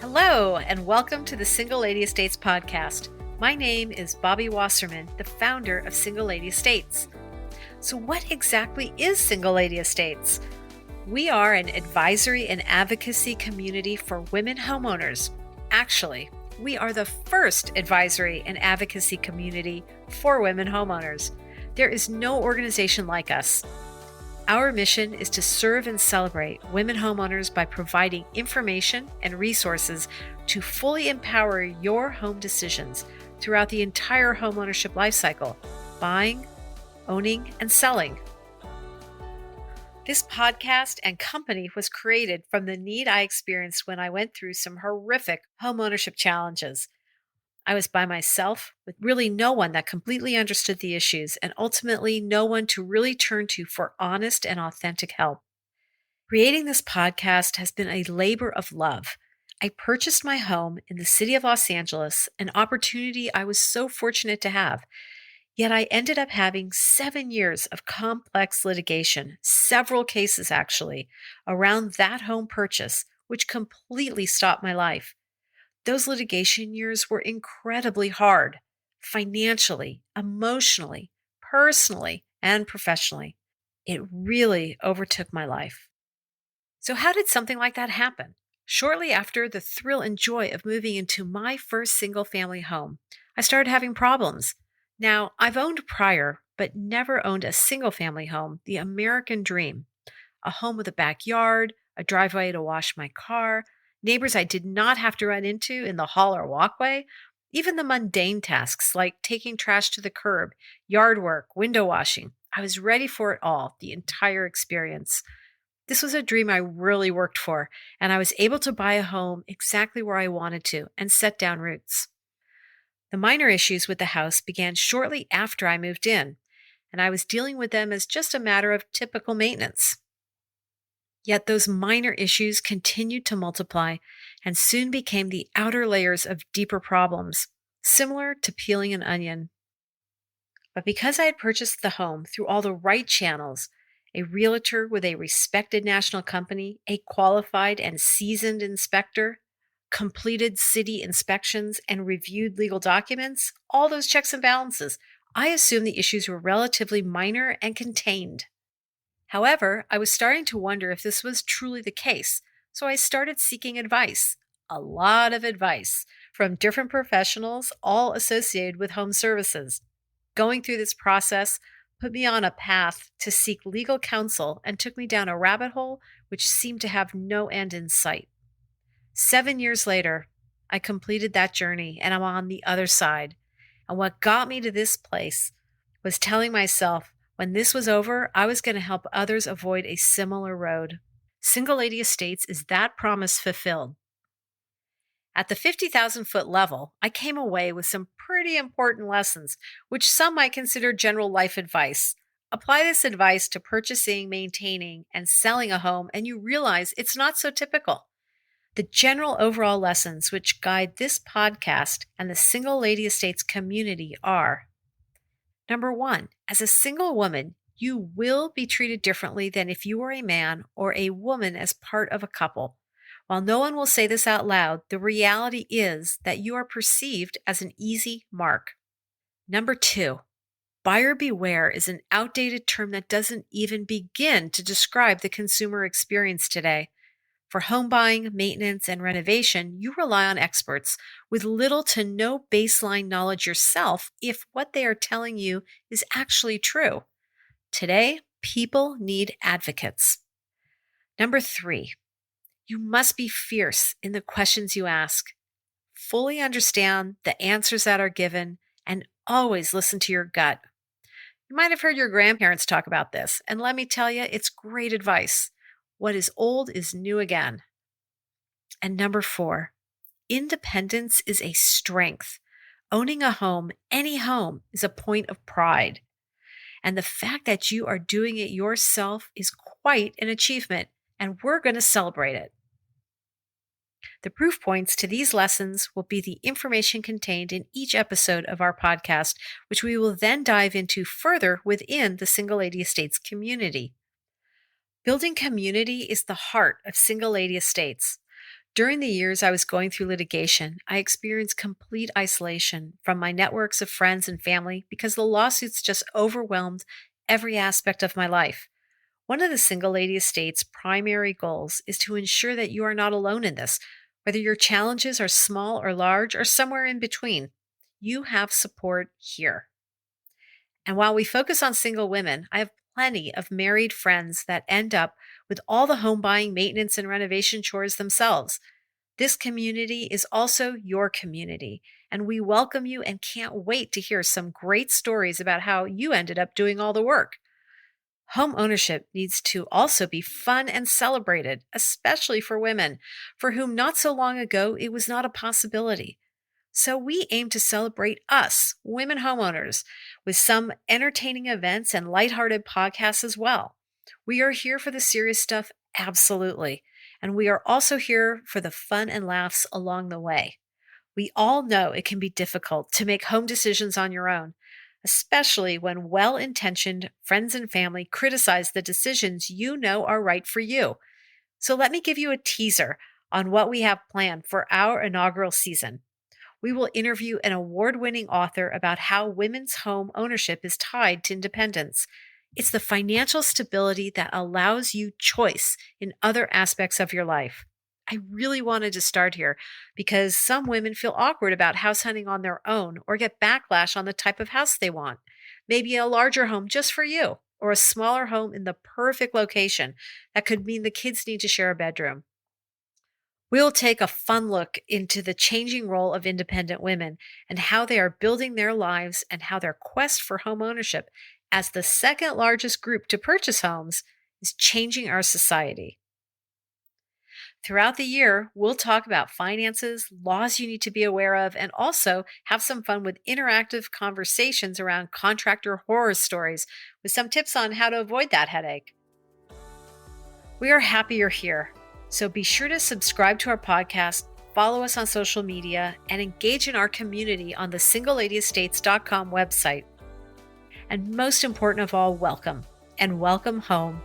Hello, and welcome to the Single Lady Estates podcast. My name is Bobby Wasserman, the founder of Single Lady Estates. So, what exactly is Single Lady Estates? We are an advisory and advocacy community for women homeowners. Actually, we are the first advisory and advocacy community for women homeowners. There is no organization like us. Our mission is to serve and celebrate women homeowners by providing information and resources to fully empower your home decisions throughout the entire homeownership lifecycle, buying, owning, and selling. This podcast and company was created from the need I experienced when I went through some horrific homeownership challenges. I was by myself with really no one that completely understood the issues and ultimately no one to really turn to for honest and authentic help. Creating this podcast has been a labor of love. I purchased my home in the city of Los Angeles, an opportunity I was so fortunate to have. Yet I ended up having 7 years of complex litigation, several cases actually, around that home purchase, which completely stopped my life. Those litigation years were incredibly hard, financially, emotionally, personally, and professionally. It really overtook my life. So, how did something like that happen? Shortly after the thrill and joy of moving into my first single family home, I started having problems. Now, I've owned prior, but never owned a single family home, the American dream. A home with a backyard, a driveway to wash my car, neighbors I did not have to run into in the hall or walkway, even the mundane tasks like taking trash to the curb, yard work, window washing. I was ready for it all, the entire experience. This was a dream I really worked for, and I was able to buy a home exactly where I wanted to and set down roots. The minor issues with the house began shortly after I moved in, and I was dealing with them as just a matter of typical maintenance. Yet those minor issues continued to multiply and soon became the outer layers of deeper problems, similar to peeling an onion. But because I had purchased the home through all the right channels, a realtor with a respected national company, a qualified and seasoned inspector, completed city inspections, and reviewed legal documents, all those checks and balances, I assumed the issues were relatively minor and contained. However, I was starting to wonder if this was truly the case, so I started seeking advice, a lot of advice, from different professionals, all associated with home services. Going through this process put me on a path to seek legal counsel and took me down a rabbit hole which seemed to have no end in sight. 7 years later, I completed that journey and I'm on the other side. And what got me to this place was telling myself when this was over, I was going to help others avoid a similar road. Single Lady Estates is that promise fulfilled. At the 50,000-foot level, I came away with some pretty important lessons, which some might consider general life advice. Apply this advice to purchasing, maintaining, and selling a home, and you realize it's not so typical. The general overall lessons which guide this podcast and the Single Lady Estates community are: Number 1, as a single woman, you will be treated differently than if you were a man or a woman as part of a couple. While no one will say this out loud, the reality is that you are perceived as an easy mark. Number 2, buyer beware is an outdated term that doesn't even begin to describe the consumer experience today. For home buying, maintenance, and renovation, you rely on experts with little to no baseline knowledge yourself if what they are telling you is actually true. Today, people need advocates. Number 3, you must be fierce in the questions you ask. Fully understand the answers that are given and always listen to your gut. You might have heard your grandparents talk about this, and let me tell you, it's great advice. What is old is new again. And number 4, independence is a strength. Owning a home, any home, is a point of pride. And the fact that you are doing it yourself is quite an achievement, and we're going to celebrate it. The proof points to these lessons will be the information contained in each episode of our podcast, which we will then dive into further within the Single Lady Estates community. Building community is the heart of Single Lady Estates. During the years I was going through litigation, I experienced complete isolation from my networks of friends and family because the lawsuits just overwhelmed every aspect of my life. One of the Single Lady Estate's primary goals is to ensure that you are not alone in this, whether your challenges are small or large or somewhere in between. You have support here. And while we focus on single women, I have plenty of married friends that end up with all the home buying, maintenance, and renovation chores themselves. This community is also your community, and we welcome you and can't wait to hear some great stories about how you ended up doing all the work. Home ownership needs to also be fun and celebrated, especially for women, for whom not so long ago it was not a possibility. So we aim to celebrate us, women homeowners, with some entertaining events and lighthearted podcasts as well. We are here for the serious stuff, absolutely. And we are also here for the fun and laughs along the way. We all know it can be difficult to make home decisions on your own, especially when well intentioned friends and family criticize the decisions you know are right for you. So let me give you a teaser on what we have planned for our inaugural season. We will interview an award winning author about how women's home ownership is tied to independence. It's the financial stability that allows you choice in other aspects of your life. I really wanted to start here because some women feel awkward about house hunting on their own or get backlash on the type of house they want. Maybe a larger home just for you, or a smaller home in the perfect location that could mean the kids need to share a bedroom. We'll take a fun look into the changing role of independent women and how they are building their lives and how their quest for home ownership as the second largest group to purchase homes is changing our society. Throughout the year, we'll talk about finances, laws you need to be aware of, and also have some fun with interactive conversations around contractor horror stories with some tips on how to avoid that headache. We are happy you're here. So be sure to subscribe to our podcast, follow us on social media, and engage in our community on the SingleLadyEstates.com website. And most important of all, welcome and welcome home.